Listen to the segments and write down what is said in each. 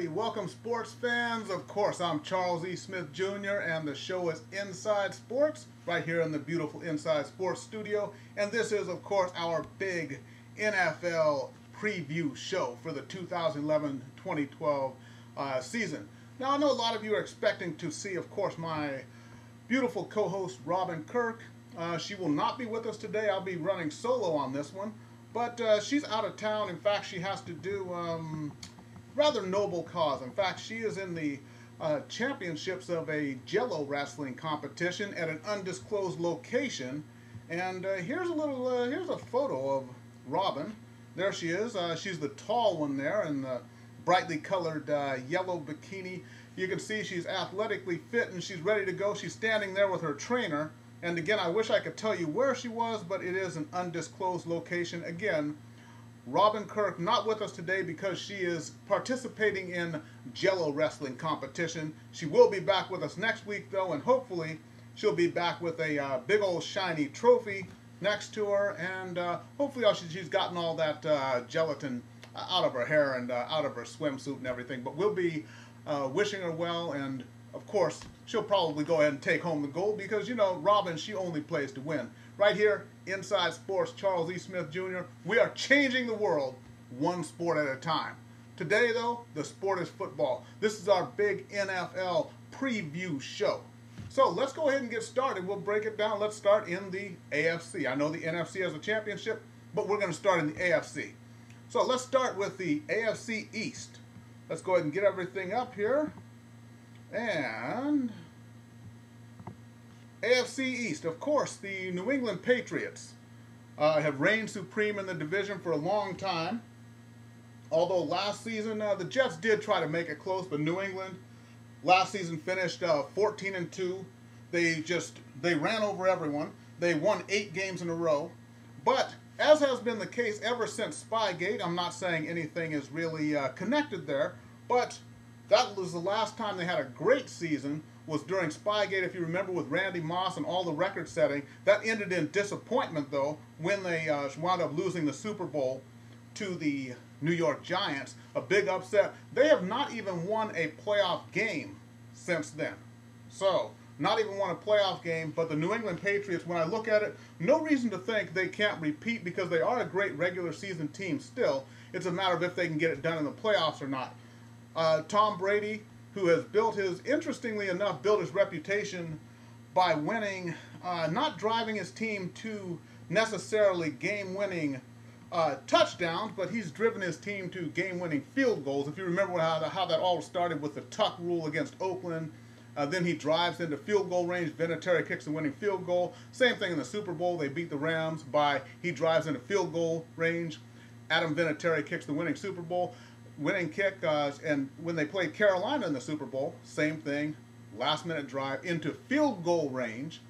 Alrighty, welcome sports fans. Of course, I'm Charles E. Smith Jr. and the show is Inside Sports, right here in the beautiful Inside Sports studio. And this is, of course, our big NFL preview show for the 2011-2012 season. Now, I know a lot of you are expecting to see, of course, my beautiful co-host, Robin Kirk. She will not be with us today. I'll be running solo on this one. But she's out of town. In fact, she has to do rather noble cause. In fact, she is in the championships of a Jello wrestling competition at an undisclosed location. And here's a photo of Robin. There she is. She's the tall one there in the brightly colored yellow bikini. You can see she's athletically fit and she's ready to go. She's standing there with her trainer. And again, I wish I could tell you where she was, but it is an undisclosed location. Again, Robin Kirk not with us today because she is participating in Jello wrestling competition. She will be back with us next week, though, and hopefully she'll be back with a big old shiny trophy next to her. And hopefully she's gotten all that gelatin out of her hair and out of her swimsuit and everything. But we'll be wishing her well, and of course, she'll probably go ahead and take home the gold because, you know, Robin, she only plays to win. Right here, Inside Sports, Charles E. Smith Jr., we are changing the world one sport at a time. Today, though, the sport is football. This is our big NFL preview show. So let's go ahead and get started. We'll break it down. Let's start in the AFC. I know the NFC has a championship, but we're going to start in the AFC. So let's start with the AFC East. Let's go ahead and get everything up here. And AFC East, of course, the New England Patriots have reigned supreme in the division for a long time. Although last season, the Jets did try to make it close, but New England last season finished 14-2. They ran over everyone. They won 8 games in a row. But as has been the case ever since Spygate, I'm not saying anything is really connected there, but that was the last time they had a great season, was during Spygate, if you remember, with Randy Moss and all the record setting. That ended in disappointment, though, when they wound up losing the Super Bowl to the New York Giants. A big upset. They have not even won a playoff game since then. So, not even won a playoff game, but the New England Patriots, when I look at it, no reason to think they can't repeat because they are a great regular season team still. It's a matter of if they can get it done in the playoffs or not. Tom Brady, who has interestingly enough, built his reputation by winning, not driving his team to necessarily game-winning touchdowns, but he's driven his team to game-winning field goals. If you remember how that all started with the tuck rule against Oakland, then he drives into field goal range, Vinatieri kicks the winning field goal. Same thing in the Super Bowl, they beat the Rams he drives into field goal range, Adam Vinatieri kicks the winning Super Bowl. Winning kick, and when they played Carolina in the Super Bowl, same thing, last-minute drive into field goal range,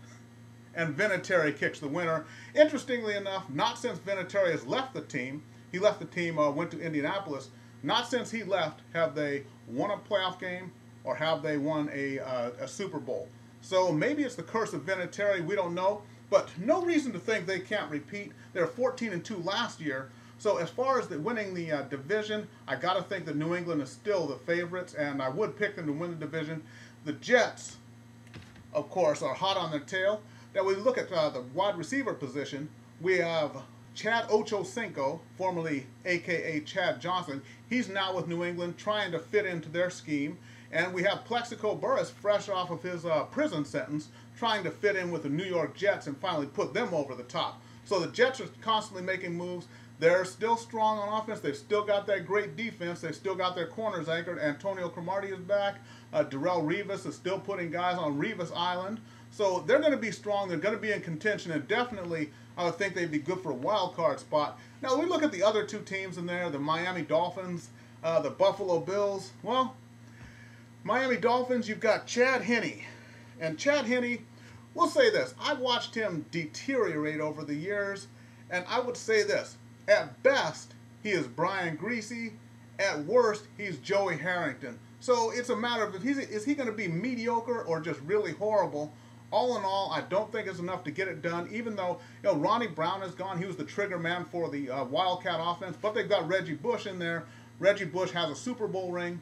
and Vinatieri kicks the winner. Interestingly enough, not since Vinatieri has left the team, went to Indianapolis, not since he left have they won a playoff game or have they won a Super Bowl. So maybe it's the curse of Vinatieri, we don't know, but no reason to think they can't repeat. They were 14-2 last year. So as far as winning the division, I got to think that New England is still the favorites, and I would pick them to win the division. The Jets, of course, are hot on their tail. Now we look at the wide receiver position. We have Chad Ochocinco, formerly a.k.a. Chad Johnson. He's now with New England, trying to fit into their scheme. And we have Plexico Burress, fresh off of his prison sentence, trying to fit in with the New York Jets and finally put them over the top. So the Jets are constantly making moves. They're still strong on offense. They've still got that great defense. They've still got their corners anchored. Antonio Cromartie is back. Darrelle Revis is still putting guys on Revis Island. So they're going to be strong. They're going to be in contention. And definitely, I would think they'd be good for a wild card spot. Now, we look at the other two teams in there, the Miami Dolphins, the Buffalo Bills. Well, Miami Dolphins, you've got Chad Henne. And Chad Henne, we'll say this. I've watched him deteriorate over the years. And I would say this. At best, he is Brian Greasy. At worst, he's Joey Harrington. So it's a matter of is he going to be mediocre or just really horrible? All in all, I don't think it's enough to get it done, even though, you know, Ronnie Brown is gone. He was the trigger man for the Wildcat offense, but they've got Reggie Bush in there. Reggie Bush has a Super Bowl ring.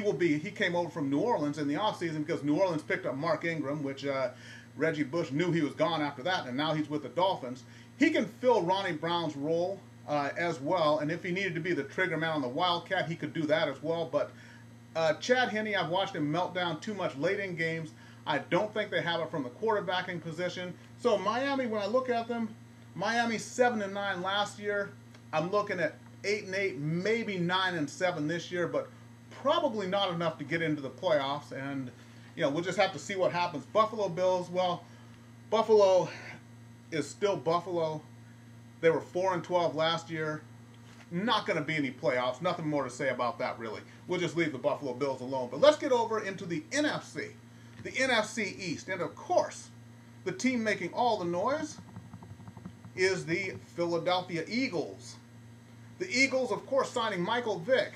he came over from New Orleans in the offseason because New Orleans picked up Mark Ingram, which Reggie Bush knew he was gone after that, and now he's with the Dolphins. He can fill Ronnie Brown's role as well, and if he needed to be the trigger man on the Wildcat, he could do that as well. But Chad Henne, I've watched him melt down too much late in games. I don't think they have it from the quarterbacking position. So Miami, when I look at them, Miami 7-9 last year. I'm looking at 8-8, maybe 9-7 this year, but probably not enough to get into the playoffs. And we'll just have to see what happens. Buffalo Bills, well, Buffalo is still Buffalo. They were 4-12 last year. Not going to be any playoffs. Nothing more to say about that, really. We'll just leave the Buffalo Bills alone. But let's get over into the NFC. The NFC East. And, of course, the team making all the noise is the Philadelphia Eagles. The Eagles, of course, signing Michael Vick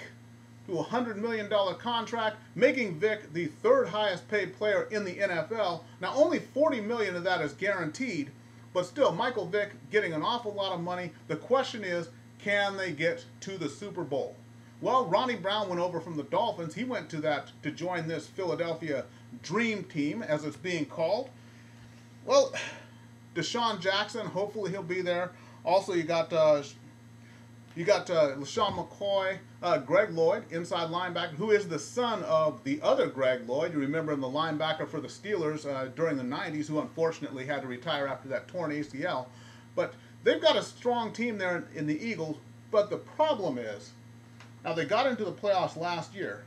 to a $100 million contract, making Vick the third highest paid player in the NFL. Now, only $40 million of that is guaranteed, but still, Michael Vick getting an awful lot of money. The question is, can they get to the Super Bowl? Well, Ronnie Brown went over from the Dolphins. He went to join this Philadelphia Dream Team, as it's being called. Well, Deshaun Jackson, hopefully he'll be there. Also, you got LaShawn McCoy, Greg Lloyd, inside linebacker, who is the son of the other Greg Lloyd. You remember him, the linebacker for the Steelers during the 90s, who unfortunately had to retire after that torn ACL. But they've got a strong team there in the Eagles, but the problem is, now they got into the playoffs last year.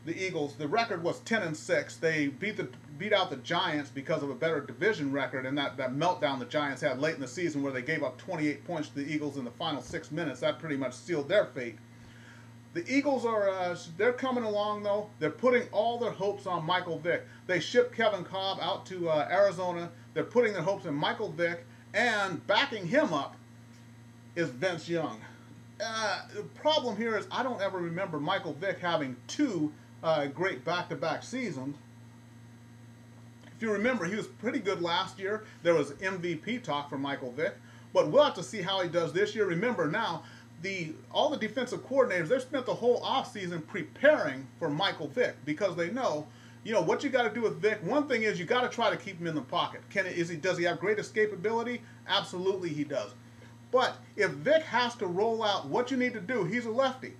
The Eagles, the record was 10-6. They beat out the Giants because of a better division record and that meltdown the Giants had late in the season where they gave up 28 points to the Eagles in the final 6 minutes. That pretty much sealed their fate. The Eagles are they're coming along, though. They're putting all their hopes on Michael Vick. They shipped Kevin Kolb out to Arizona. They're putting their hopes in Michael Vick, and backing him up is Vince Young. The problem here is I don't ever remember Michael Vick having two great back-to-back seasons. If you remember, he was pretty good last year. There was MVP talk for Michael Vick, but we'll have to see how he does this year. Remember now, all the defensive coordinators, they've spent the whole offseason preparing for Michael Vick because they know, what you got to do with Vick. One thing is you got to try to keep him in the pocket. Does he have great escapability? Absolutely he does. But if Vick has to roll out, what you need to do, he's a lefty.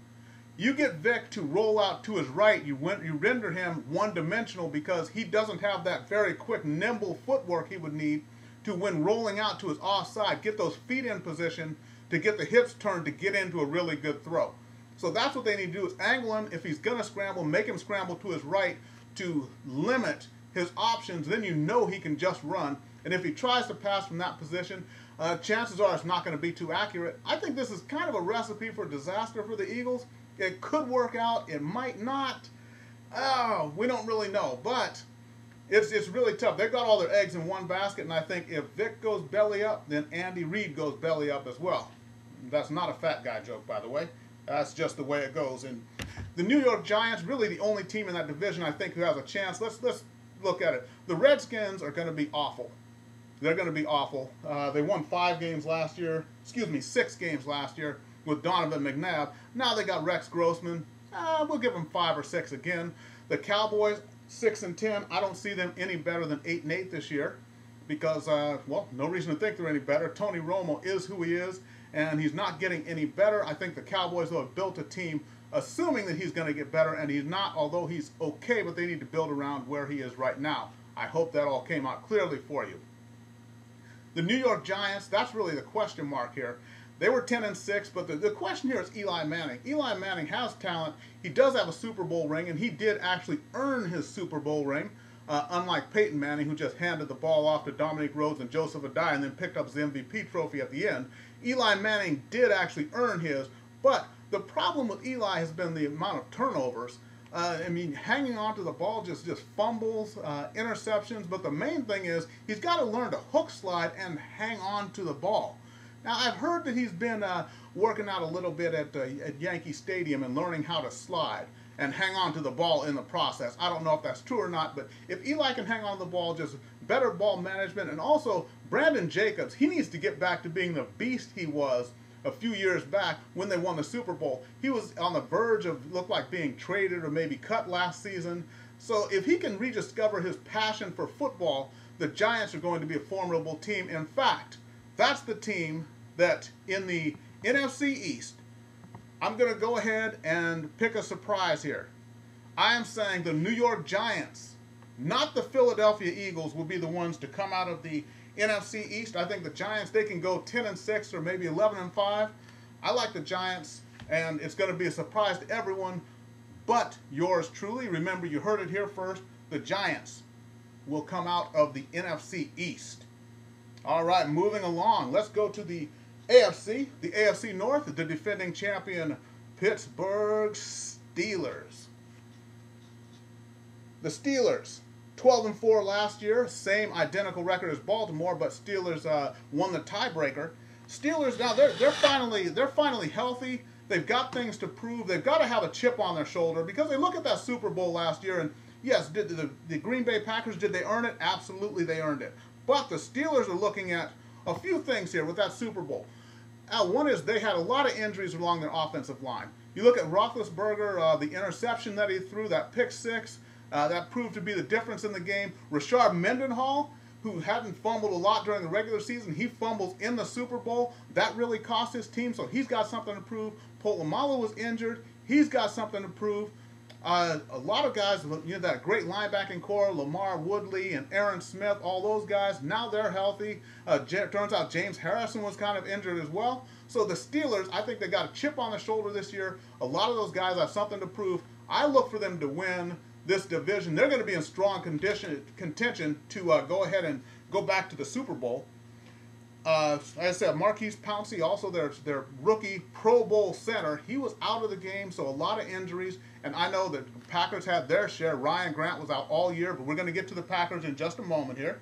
You get Vick to roll out to his right, you render him one-dimensional because he doesn't have that very quick, nimble footwork he would need to, when rolling out to his offside, get those feet in position to get the hips turned to get into a really good throw. So that's what they need to do, is angle him. If he's going to scramble, make him scramble to his right to limit his options. Then he can just run. And if he tries to pass from that position, chances are it's not going to be too accurate. I think this is kind of a recipe for disaster for the Eagles. It could work out. It might not. Oh, we don't really know. But it's really tough. They've got all their eggs in one basket, and I think if Vick goes belly up, then Andy Reid goes belly up as well. That's not a fat guy joke, by the way. That's just the way it goes. And the New York Giants, really the only team in that division, I think, who has a chance. Let's look at it. The Redskins are going to be awful. They're going to be awful. They won 6 games last year with Donovan McNabb. Now they got Rex Grossman. We'll give them 5 or 6 again. The Cowboys, 6-10. I don't see them any better than 8-8 this year because, well, no reason to think they're any better. Tony Romo is who he is, and he's not getting any better. I think the Cowboys, though, have built a team assuming that he's going to get better, and he's not, although he's okay, but they need to build around where he is right now. I hope that all came out clearly for you. The New York Giants, that's really the question mark here. They were 10-6, but the question here is Eli Manning. Eli Manning has talent. He does have a Super Bowl ring, and he did actually earn his Super Bowl ring, unlike Peyton Manning, who just handed the ball off to Dominique Rhodes and Joseph Adai and then picked up his MVP trophy at the end. Eli Manning did actually earn his, but the problem with Eli has been the amount of turnovers. I mean, hanging on to the ball, just fumbles, interceptions, but the main thing is he's got to learn to hook slide and hang on to the ball. Now, I've heard that he's been working out a little bit at Yankee Stadium and learning how to slide and hang on to the ball in the process. I don't know if that's true or not, but if Eli can hang on to the ball, just better ball management. And also, Brandon Jacobs, he needs to get back to being the beast he was a few years back when they won the Super Bowl. He was on the verge of, looked like being traded or maybe cut last season. So if he can rediscover his passion for football, the Giants are going to be a formidable team. In fact, that's the team that in the NFC East, I'm going to go ahead and pick a surprise here. I am saying the New York Giants, not the Philadelphia Eagles, will be the ones to come out of the NFC East. I think the Giants, they can go 10-6 or maybe 11-5. I like the Giants, and it's going to be a surprise to everyone but yours truly. Remember, you heard it here first. The Giants will come out of the NFC East. All right, moving along. Let's go to the AFC North, the defending champion Pittsburgh Steelers. The Steelers, 12-4 last year, same identical record as Baltimore, but Steelers won the tiebreaker. Steelers now they're finally healthy. They've got things to prove. They've got to have a chip on their shoulder because they look at that Super Bowl last year and yes, did the Green Bay Packers, did they earn it? Absolutely, they earned it. But the Steelers are looking at a few things here with that Super Bowl. One is they had a lot of injuries along their offensive line. You look at Roethlisberger, the interception that he threw, that pick six, that proved to be the difference in the game. Rashard Mendenhall, who hadn't fumbled a lot during the regular season, he fumbles in the Super Bowl. That really cost his team, so he's got something to prove. Polamalu was injured. He's got something to prove. A lot of guys, you know, that great linebacking core, Lamar Woodley and Aaron Smith, all those guys, now they're healthy. Turns out James Harrison was kind of injured as well. So the Steelers, I think they got a chip on their shoulder this year. A lot of those guys have something to prove. I look for them to win this division. They're going to be in strong contention to go ahead and go back to the Super Bowl. Like I said, Marquise Pouncey, also their rookie Pro Bowl center, he was out of the game, so a lot of injuries. And I know that the Packers had their share. Ryan Grant was out all year, but we're going to get to the Packers in just a moment here.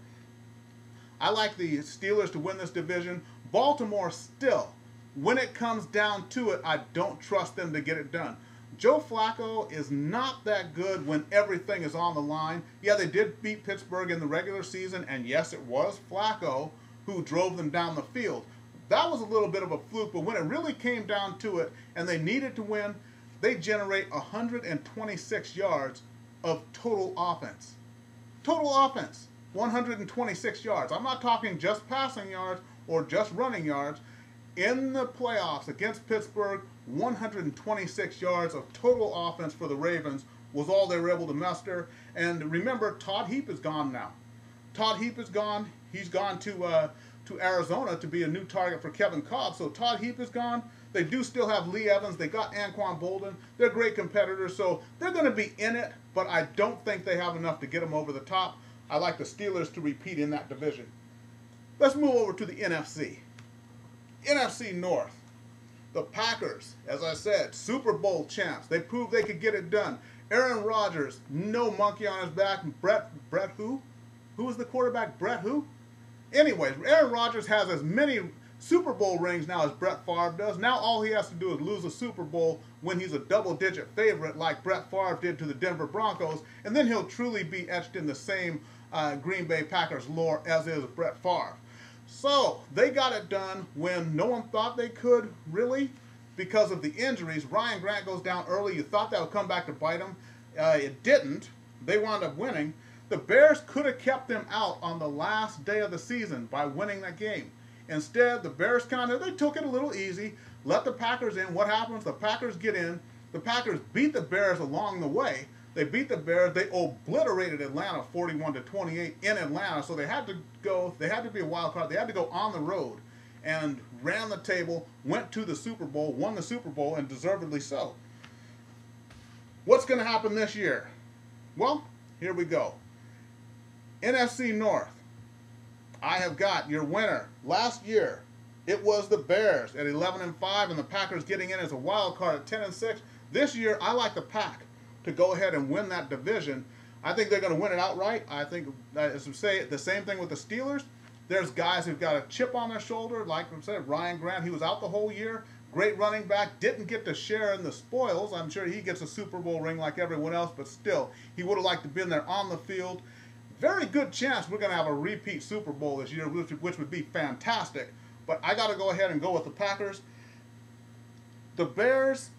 I like the Steelers to win this division. Baltimore still, when it comes down to it, I don't trust them to get it done. Joe Flacco is not that good when everything is on the line. Yeah, they did beat Pittsburgh in the regular season, and yes, it was Flacco who drove them down the field. That was a little bit of a fluke, but when it really came down to it and they needed to win, they generate 126 yards of total offense. Total offense, 126 yards. I'm not talking just passing yards or just running yards. In the playoffs against Pittsburgh, 126 yards of total offense for the Ravens was all they were able to muster. And remember, Todd Heap is gone now. Todd Heap is gone. He's gone to Arizona to be a new target for Kevin Cobb. So Todd Heap is gone. They do still have Lee Evans. They got Anquan Bolden. They're great competitors, so they're going to be in it, but I don't think they have enough to get them over the top. I like the Steelers to repeat in that division. Let's move over to the NFC. NFC North. The Packers, as I said, Super Bowl champs. They proved they could get it done. Aaron Rodgers, no monkey on his back. Brett who? Who was the quarterback? Brett who? Anyways, Aaron Rodgers has as many Super Bowl rings now as Brett Favre does. Now all he has to do is lose a Super Bowl when he's a double-digit favorite like Brett Favre did to the Denver Broncos, and then he'll truly be etched in the same Green Bay Packers lore as is Brett Favre. So they got it done when no one thought they could, really, because of the injuries. Ryan Grant goes down early. You thought that would come back to bite him. It didn't. They wound up winning. The Bears could have kept them out on the last day of the season by winning that game. Instead, the Bears they took it a little easy, let the Packers in. What happens? The Packers get in. The Packers beat the Bears along the way. They beat the Bears. They obliterated Atlanta 41-28 in Atlanta. So they had to be a wild card. They had to go on the road and ran the table, went to the Super Bowl, won the Super Bowl, and deservedly so. What's going to happen this year? Well, here we go. NFC North. I have got your winner. Last year, it was the Bears at 11-5 and the Packers getting in as a wild card at 10-6. This year, I like the Pack to go ahead and win that division. I think they're going to win it outright. I think, as we say, the same thing with the Steelers. There's guys who've got a chip on their shoulder. Like I said, Ryan Grant, he was out the whole year. Great running back. Didn't get to share in the spoils. I'm sure he gets a Super Bowl ring like everyone else, but still, he would have liked to have been there on the field. Very good chance we're going to have a repeat Super Bowl this year, which would be fantastic. But I got to go ahead and go with the Packers. The Bears,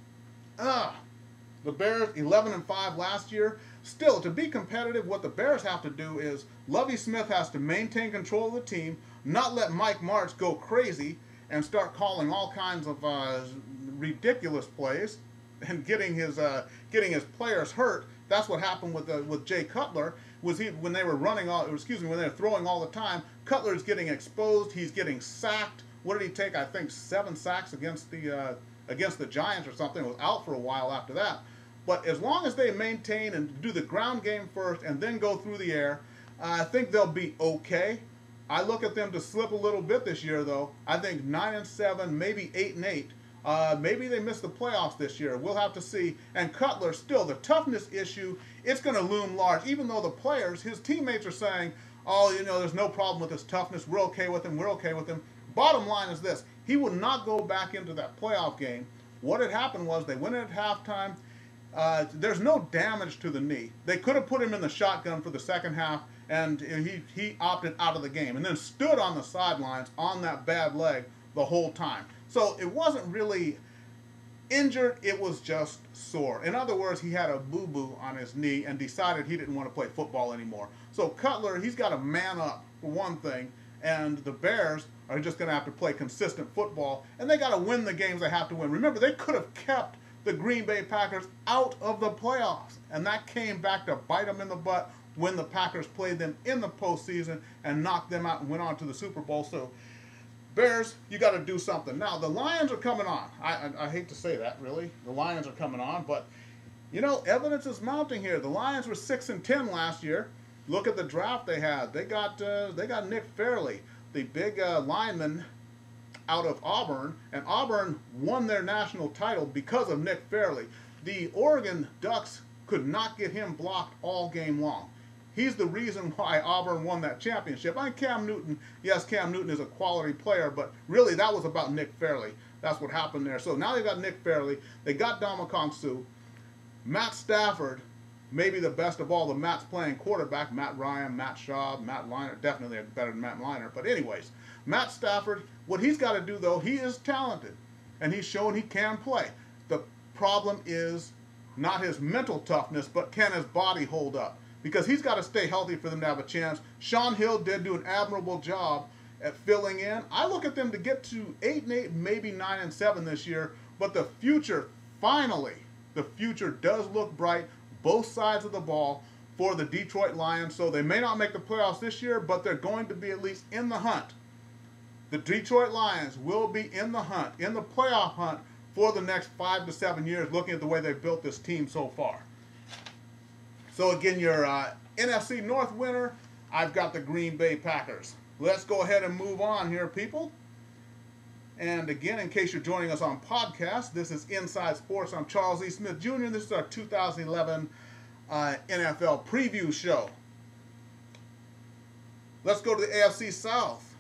the Bears 11-5 last year. Still, to be competitive, what the Bears have to do is Lovie Smith has to maintain control of the team, not let Mike Martz go crazy and start calling all kinds of ridiculous plays and getting his players hurt. That's what happened with Jay Cutler. When they were when they were throwing all the time, Cutler's getting exposed. He's getting sacked. What did he take? I think 7 sacks against the Giants or something. Was out for a while after that. But as long as they maintain and do the ground game first and then go through the air, I think they'll be okay. I look at them to slip a little bit this year, though. I think 9-7, maybe 8-8. Maybe they miss the playoffs this year. We'll have to see. And Cutler, still, the toughness issue, it's going to loom large. Even though the players, his teammates are saying, oh, there's no problem with his toughness. We're okay with him. We're okay with him. Bottom line is this. He will not go back into that playoff game. What had happened was they went in at halftime. There's no damage to the knee. They could have put him in the shotgun for the second half, and he opted out of the game and then stood on the sidelines on that bad leg the whole time. So it wasn't really injured, it was just sore. In other words, he had a boo-boo on his knee and decided he didn't want to play football anymore. So Cutler, he's got to man up for one thing, and the Bears are just going to have to play consistent football, and they got to win the games they have to win. Remember, they could have kept the Green Bay Packers out of the playoffs, and that came back to bite them in the butt when the Packers played them in the postseason and knocked them out and went on to the Super Bowl. So Bears, you got to do something. Now, the Lions are coming on. I hate to say that, really. The Lions are coming on, but, evidence is mounting here. The Lions were 6-10 last year. Look at the draft they had. They got Nick Fairley, the big lineman out of Auburn, and Auburn won their national title because of Nick Fairley. The Oregon Ducks could not get him blocked all game long. He's the reason why Auburn won that championship. Cam Newton, yes, Cam Newton is a quality player, but really that was about Nick Fairley. That's what happened there. So now they've got Nick Fairley. They got Ndamukong Suh. Matt Stafford, maybe the best of all the Matts playing quarterback. Matt Ryan, Matt Shaw, Matt Leinart, definitely better than Matt Leinart. But anyways, Matt Stafford, what he's got to do, though, he is talented, and he's shown he can play. The problem is not his mental toughness, but can his body hold up? Because he's got to stay healthy for them to have a chance. Sean Hill did do an admirable job at filling in. I look at them to get to 8-8, maybe 9-7 this year, but the future, finally, the future does look bright, both sides of the ball, for the Detroit Lions. So they may not make the playoffs this year, but they're going to be at least in the hunt. The Detroit Lions will be in the hunt, in the playoff hunt, for the next 5 to 7 years, looking at the way they've built this team so far. So again, your NFC North winner, I've got the Green Bay Packers. Let's go ahead and move on here, people. And again, in case you're joining us on podcast, this is Inside Sports. I'm Charles E. Smith Jr. This is our 2011 NFL preview show. Let's go to the AFC South.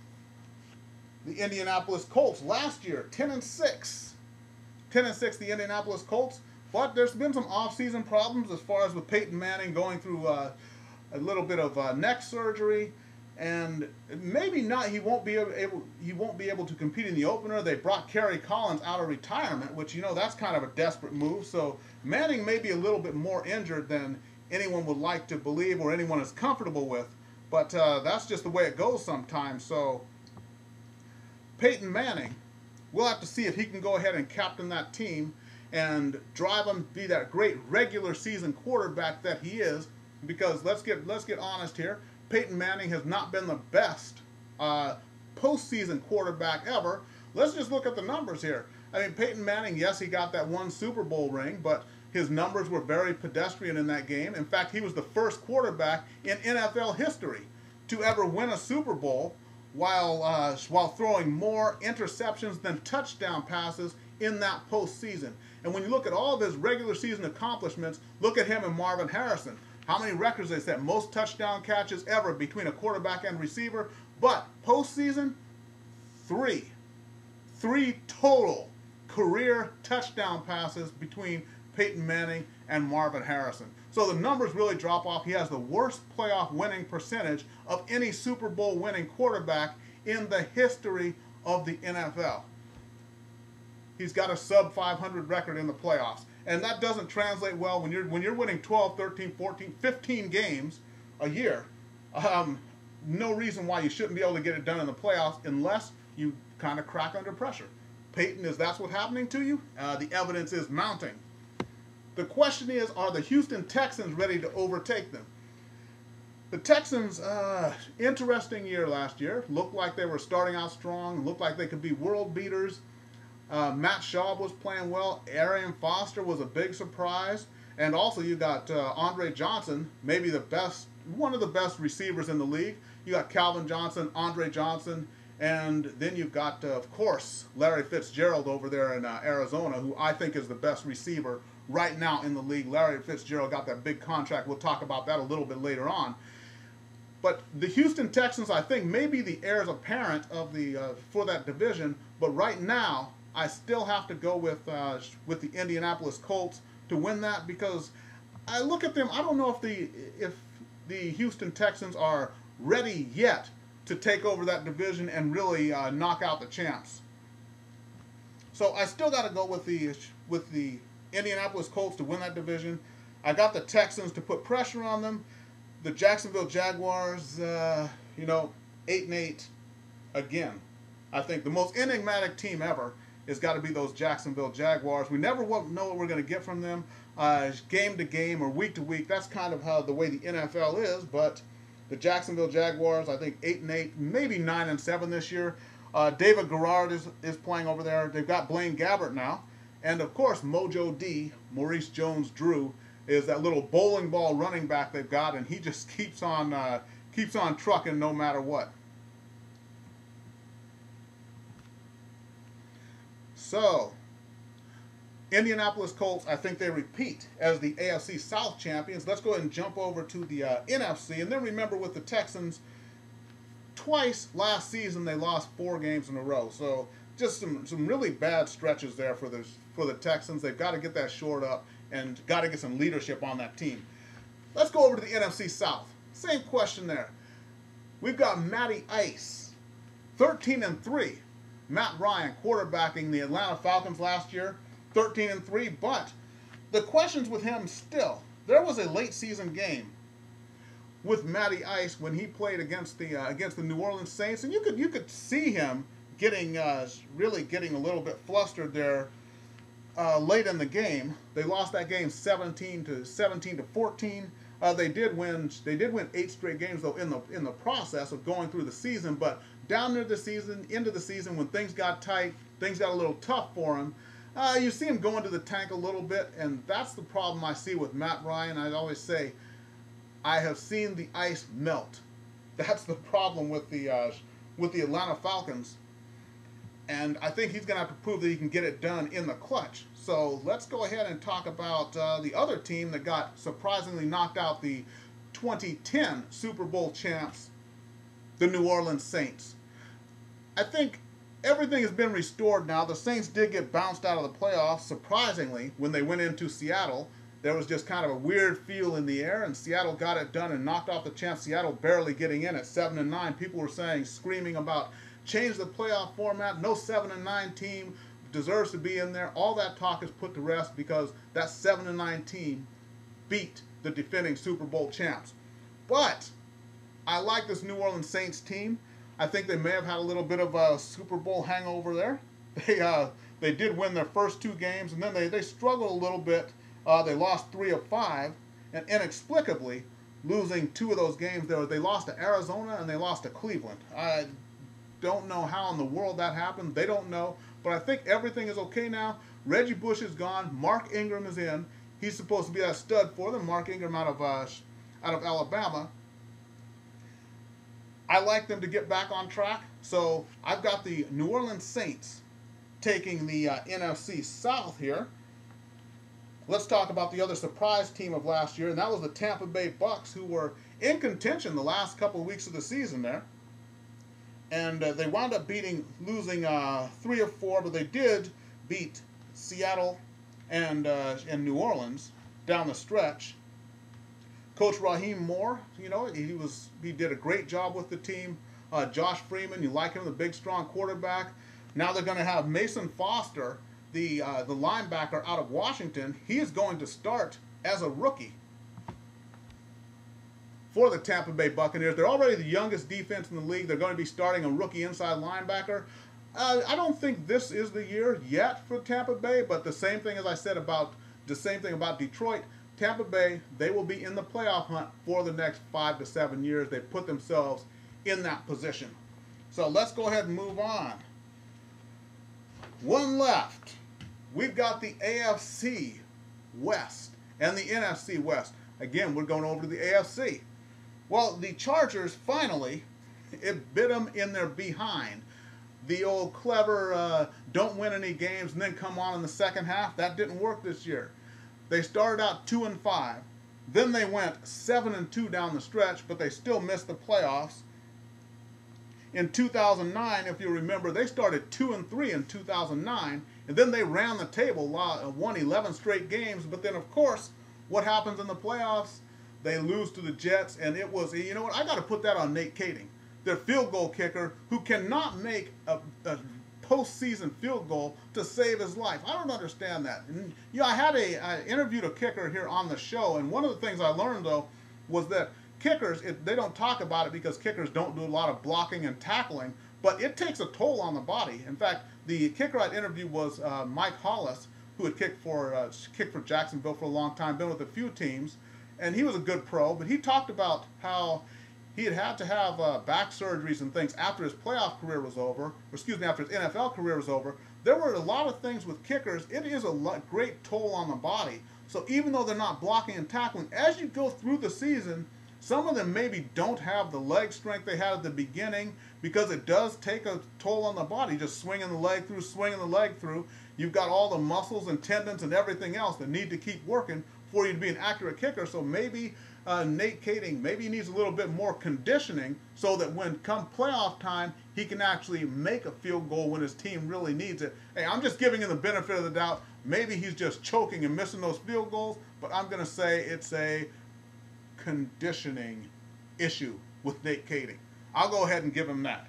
The Indianapolis Colts last year, 10-6. 10-6, the Indianapolis Colts. But there's been some off-season problems as far as with Peyton Manning going through a little bit of neck surgery, and maybe not. He won't be able to compete in the opener. They brought Kerry Collins out of retirement, which that's kind of a desperate move. So Manning may be a little bit more injured than anyone would like to believe or anyone is comfortable with. But that's just the way it goes sometimes. So Peyton Manning, we'll have to see if he can go ahead and captain that team and drive them, be that great regular season quarterback that he is. Because let's get honest here, Peyton Manning has not been the best postseason quarterback ever. Let's just look at the numbers here. I mean, Peyton Manning, yes, he got that one Super Bowl ring, but his numbers were very pedestrian in that game. In fact, he was the first quarterback in NFL history to ever win a Super Bowl while throwing more interceptions than touchdown passes in that postseason. And when you look at all of his regular season accomplishments, look at him and Marvin Harrison. How many records they set? Most touchdown catches ever between a quarterback and receiver. But postseason, 3. 3 total career touchdown passes between Peyton Manning and Marvin Harrison. So the numbers really drop off. He has the worst playoff winning percentage of any Super Bowl winning quarterback in the history of the NFL. he's got a sub 500 record in the playoffs. And that doesn't translate well when you're winning 12, 13, 14, 15 games a year. No reason why you shouldn't be able to get it done in the playoffs unless you kind of crack under pressure. Peyton, is that what's happening to you? The evidence is mounting. The question is, are the Houston Texans ready to overtake them? The Texans, interesting year last year. Looked like they were starting out strong. Looked like they could be world beaters. Matt Schaub was playing well. Arian Foster was a big surprise. And also you got Andre Johnson, maybe one of the best receivers in the league. You got Calvin Johnson, Andre Johnson, and then you've got, of course, Larry Fitzgerald over there in Arizona, who I think is the best receiver right now in the league. Larry Fitzgerald got that big contract. We'll talk about that a little bit later on. But the Houston Texans, I think, may be the heirs apparent of for that division. But right now, I still have to go with the Indianapolis Colts to win that, because I look at them. I don't know if the Houston Texans are ready yet to take over that division and really knock out the champs. So I still got to go with the Indianapolis Colts to win that division. I got the Texans to put pressure on them. The Jacksonville Jaguars, 8-8 again. I think the most enigmatic team ever has got to be those Jacksonville Jaguars. We never know what we're going to get from them game to game or week to week. That's kind of how the way the NFL is. But the Jacksonville Jaguars, I think 8-8, maybe 9-7 this year. David Garrard is playing over there. They've got Blaine Gabbert now. And, of course, Mojo D, Maurice Jones-Drew, is that little bowling ball running back they've got, and he just keeps on trucking no matter what. So, Indianapolis Colts, I think they repeat as the AFC South champions. Let's go ahead and jump over to the NFC. And then remember, with the Texans, twice last season they lost 4 games in a row. So just some really bad stretches there for the Texans. They've got to get that shored up and got to get some leadership on that team. Let's go over to the NFC South. Same question there. We've got Matty Ice, 13-3. Matt Ryan quarterbacking the Atlanta Falcons last year, 13-3. But the questions with him still. There was a late season game with Matty Ice when he played against the New Orleans Saints, and you could see him really getting a little bit flustered there late in the game. They lost that game 17-14. They did win 8 straight games though in the process of going through the season. But down near the season, into the season, when things got tight, things got a little tough for him. You see him going to the tank a little bit, and that's the problem I see with Matt Ryan. I always say, I have seen the ice melt. That's the problem with the Atlanta Falcons. And I think he's going to have to prove that he can get it done in the clutch. So let's go ahead and talk about the other team that got surprisingly knocked out, the 2010 Super Bowl champs, the New Orleans Saints. I think everything has been restored now. The Saints did get bounced out of the playoffs, surprisingly, when they went into Seattle. There was just kind of a weird feel in the air, and Seattle got it done and knocked off the champs. Seattle barely getting in at 7-9. People were screaming about change the playoff format. No 7-9 team deserves to be in there. All that talk is put to rest because that 7-9 team beat the defending Super Bowl champs. But I like this New Orleans Saints team. I think they may have had a little bit of a Super Bowl hangover there. They did win their first 2 games, and then they struggled a little bit. They lost 3 of 5, and inexplicably losing 2 of those games. They lost to Arizona and they lost to Cleveland. I don't know how in the world that happened. They don't know, but I think everything is okay now. Reggie Bush is gone. Mark Ingram is in. He's supposed to be that stud for them. Mark Ingram out of Alabama. I like them to get back on track. So I've got the New Orleans Saints taking the NFC South here. Let's talk about the other surprise team of last year, and that was the Tampa Bay Bucks, who were in contention the last couple of weeks of the season there. And they wound up losing 3 of 4, but they did beat Seattle and New Orleans down the stretch. Coach Raheem Moore, he did a great job with the team. Josh Freeman, you like him, the big, strong quarterback. Now they're going to have Mason Foster the linebacker out of Washington, he is going to start as a rookie for the Tampa Bay Buccaneers. They're already the youngest defense in the league. They're going to be starting a rookie inside linebacker. I don't think this is the year yet for Tampa Bay, but the same thing as I said about Detroit. Tampa Bay, they will be in the playoff hunt for the next 5 to 7 years. They put themselves in that position. So let's go ahead and move on. One left. We've got the AFC West and the NFC West. Again, we're going over to the AFC. Well, the Chargers finally, it bit them in their behind. The old clever don't win any games and then come on in the second half, that didn't work this year. They started out 2-5. Then they went 7-2 down the stretch, but they still missed the playoffs. In 2009, if you remember, they started 2-3 in 2009, and then they ran the table, won 11 straight games. But then, of course, what happens in the playoffs? They lose to the Jets, and it was, you know what, I got to put that on Nate Kading, their field goal kicker, who cannot make a postseason field goal to save his life. I don't understand that. And, you know, I interviewed a kicker here on the show, and one of the things I learned, though, was that kickers, they don't talk about it because kickers don't do a lot of blocking and tackling, but it takes a toll on the body. In fact, the kicker I interviewed was Mike Hollis, who had kicked for Jacksonville for a long time, been with a few teams, and he was a good pro, but he talked about how he had to have back surgeries and things after his playoff career was over, or excuse me, after his NFL career was over. There were a lot of things with kickers. It is a great toll on the body. So even though they're not blocking and tackling, as you go through the season, some of them maybe don't have the leg strength they had at the beginning, because it does take a toll on the body, just swinging the leg through. You've got all the muscles and tendons and everything else that need to keep working for you to be an accurate kicker. So maybe Nate Kading, maybe he needs a little bit more conditioning so that when come playoff time, he can actually make a field goal when his team really needs it. Hey, I'm just giving him the benefit of the doubt. Maybe he's just choking and missing those field goals, but I'm going to say it's a conditioning issue with Nate Kading. I'll go ahead and give him that.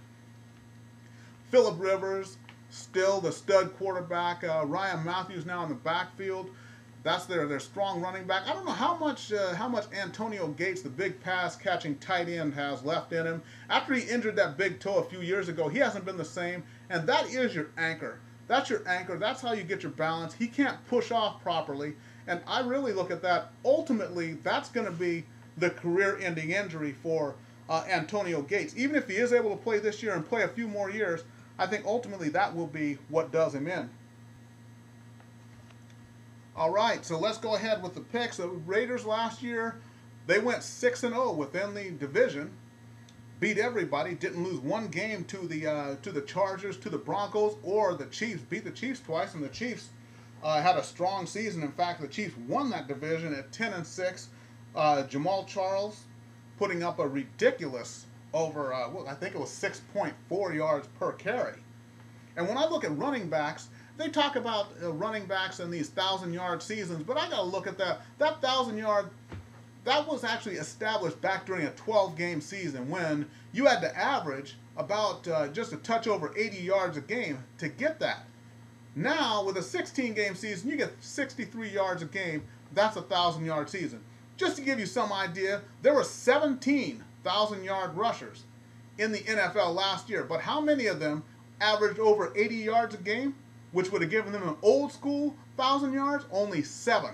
Phillip Rivers, still the stud quarterback. Ryan Matthews now in the backfield. That's their strong running back. I don't know how much Antonio Gates, the big pass catching tight end, has left in him. After he injured that big toe a few years ago, he hasn't been the same. And that is your anchor. That's your anchor. That's how you get your balance. He can't push off properly. And I really look at that. Ultimately, that's going to be the career-ending injury for Antonio Gates. Even if he is able to play this year and play a few more years, I think ultimately that will be what does him in. All right, so let's go ahead with the picks. The Raiders last year, they went 6-0 within the division, beat everybody, didn't lose one game to the Chargers, to the Broncos, or the Chiefs. Beat the Chiefs twice, and the Chiefs had a strong season. In fact, the Chiefs won that division at 10-6. Jamal Charles putting up a ridiculous over, I think it was 6.4 yards per carry. And when I look at running backs, they talk about running backs in these 1,000-yard seasons, but I got to look at that. That 1,000-yard, that was actually established back during a 12-game season when you had to average about just a touch over 80 yards a game to get that. Now, with a 16-game season, you get 63 yards a game. That's a 1,000-yard season. Just to give you some idea, there were 17 1,000-yard rushers in the NFL last year, but how many of them averaged over 80 yards a game, which would have given them an old school 1,000 yards? Only 7.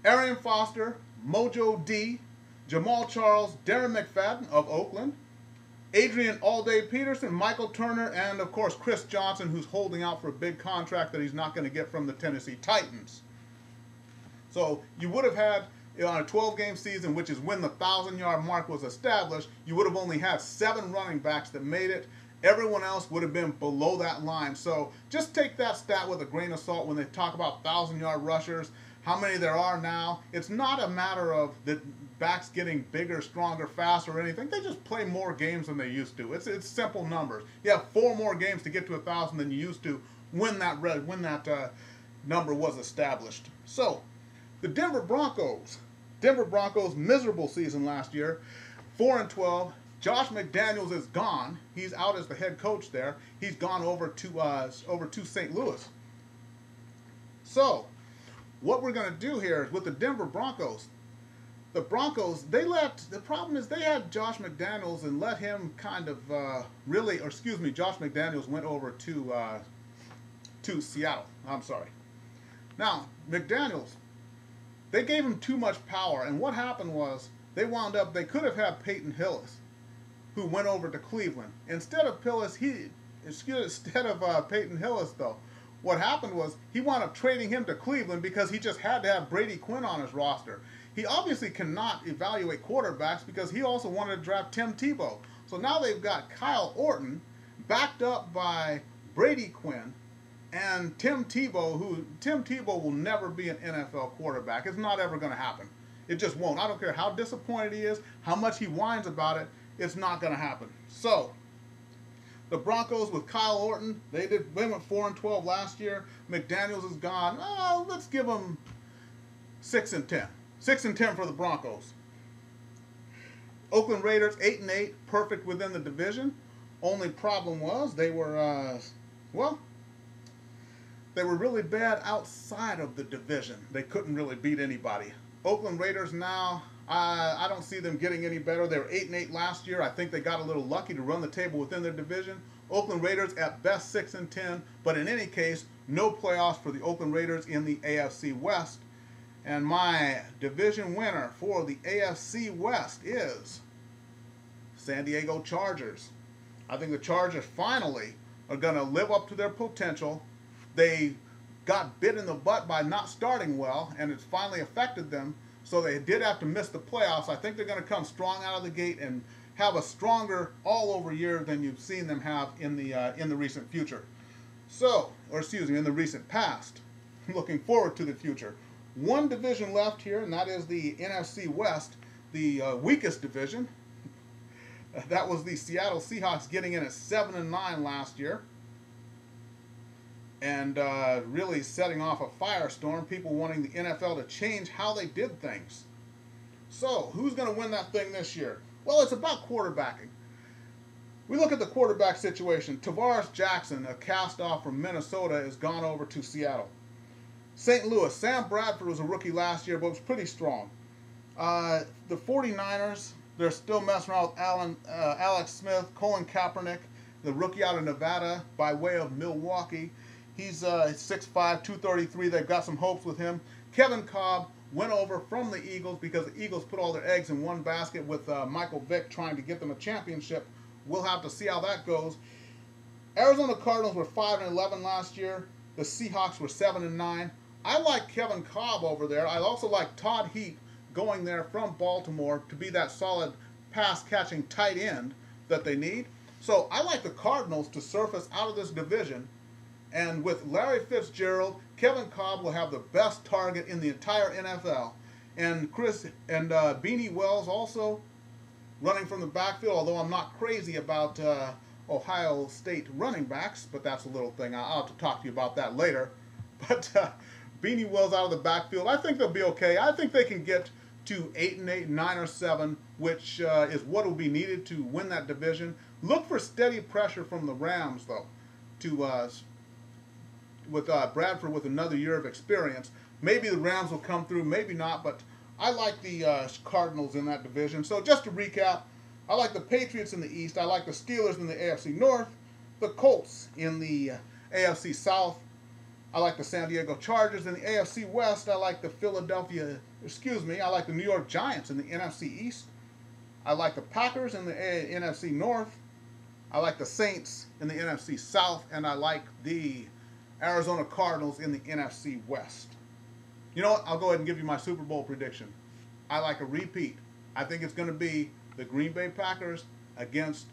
Arian Foster, Mojo D, Jamal Charles, Darren McFadden of Oakland, Adrian Allday-Peterson, Michael Turner, and of course Chris Johnson, who's holding out for a big contract that he's not going to get from the Tennessee Titans. So you would have had, on a 12-game season, which is when the 1,000-yard mark was established, you would have only had 7 running backs that made it. Everyone else would have been below that line. So just take that stat with a grain of salt when they talk about 1,000-yard rushers, how many there are now. It's not a matter of the backs getting bigger, stronger, faster, or anything. They just play more games than they used to. It's simple numbers. You have 4 more games to get to 1,000 than you used to when that number was established. So the Denver Broncos, miserable season last year, 4-12. Josh McDaniels is gone. He's out as the head coach there. He's gone over to St. Louis. So, what we're going to do here is with the Denver Broncos. The Broncos, the problem is they had Josh McDaniels and let him kind of Josh McDaniels went over to Seattle. I'm sorry. Now, McDaniels, they gave him too much power, and what happened was they could have had Peyton Hillis, who went over to Cleveland. Instead of Peyton Hillis, though, what happened was he wound up trading him to Cleveland because he just had to have Brady Quinn on his roster. He obviously cannot evaluate quarterbacks because he also wanted to draft Tim Tebow. So now they've got Kyle Orton backed up by Brady Quinn and Tim Tebow will never be an NFL quarterback. It's not ever going to happen. It just won't. I don't care how disappointed he is, how much he whines about it. It's not going to happen. So, the Broncos with Kyle Orton, they went 4-12 last year. McDaniels is gone. Oh, let's give them 6-10. 6-10 for the Broncos. Oakland Raiders 8-8, perfect within the division. Only problem was they were they were really bad outside of the division. They couldn't really beat anybody. Oakland Raiders now, I don't see them getting any better. They were 8-8 last year. I think they got a little lucky to run the table within their division. Oakland Raiders at best 6-10, but in any case, no playoffs for the Oakland Raiders in the AFC West. And my division winner for the AFC West is San Diego Chargers. I think the Chargers finally are going to live up to their potential. They got bit in the butt by not starting well, and it's finally affected them. So they did have to miss the playoffs. I think they're going to come strong out of the gate and have a stronger all-over year than you've seen them have in the recent future. In the recent past. I'm looking forward to the future. One division left here, and that is the NFC West, the weakest division. That was the Seattle Seahawks getting in at 7-9 last year. And really setting off a firestorm, people wanting the NFL to change how they did things. So, who's going to win that thing this year? Well, it's about quarterbacking. We look at the quarterback situation. Tavares Jackson, a cast-off from Minnesota, has gone over to Seattle. St. Louis, Sam Bradford was a rookie last year, but was pretty strong. The 49ers, they're still messing around with Alex Smith, Colin Kaepernick, the rookie out of Nevada by way of Milwaukee. He's 6'5", 233. They've got some hopes with him. Kevin Cobb went over from the Eagles because the Eagles put all their eggs in one basket with Michael Vick trying to get them a championship. We'll have to see how that goes. Arizona Cardinals were 5-11 last year. The Seahawks were 7-9. I like Kevin Cobb over there. I also like Todd Heap going there from Baltimore to be that solid pass-catching tight end that they need. So I like the Cardinals to surface out of this division. And with Larry Fitzgerald, Kevin Cobb will have the best target in the entire NFL. And Beanie Wells also running from the backfield, although I'm not crazy about Ohio State running backs, but that's a little thing. I'll have to talk to you about that later. But Beanie Wells out of the backfield, I think they'll be okay. I think they can get to 8-8, 9-7, which is what will be needed to win that division. Look for steady pressure from the Rams, though, with Bradford with another year of experience. Maybe the Rams will come through, maybe not, but I like the Cardinals in that division. So just to recap, I like the Patriots in the East, I like the Steelers in the AFC North, the Colts in the AFC South, I like the San Diego Chargers in the AFC West, I like the I like the New York Giants in the NFC East, I like the Packers in the NFC North, I like the Saints in the NFC South, and I like the Arizona Cardinals in the NFC West. You know what? I'll go ahead and give you my Super Bowl prediction. I like a repeat. I think it's going to be the Green Bay Packers against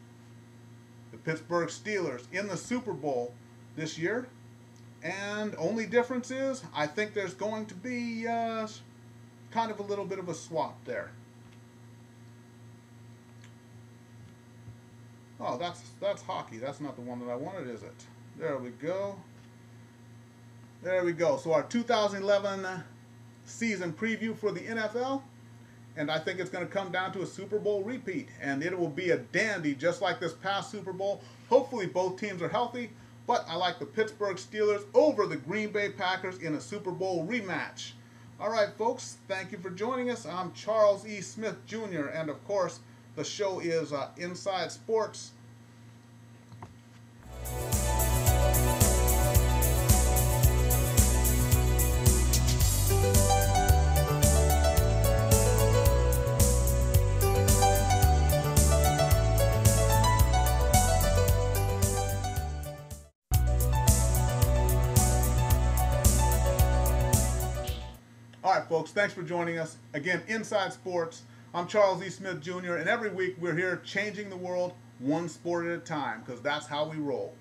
the Pittsburgh Steelers in the Super Bowl this year. And only difference is I think there's going to be kind of a little bit of a swap there. Oh, that's hockey. That's not the one that I wanted, is it? There we go. There we go. So our 2011 season preview for the NFL. And I think it's going to come down to a Super Bowl repeat. And it will be a dandy just like this past Super Bowl. Hopefully both teams are healthy. but I like the Pittsburgh Steelers over the Green Bay Packers in a Super Bowl rematch. All right, folks, thank you for joining us. I'm Charles E. Smith Jr., and of course, the show is Inside Sports. All right, folks, thanks for joining us. Again, Inside Sports. I'm Charles E. Smith Jr., and every week we're here changing the world one sport at a time, because that's how we roll.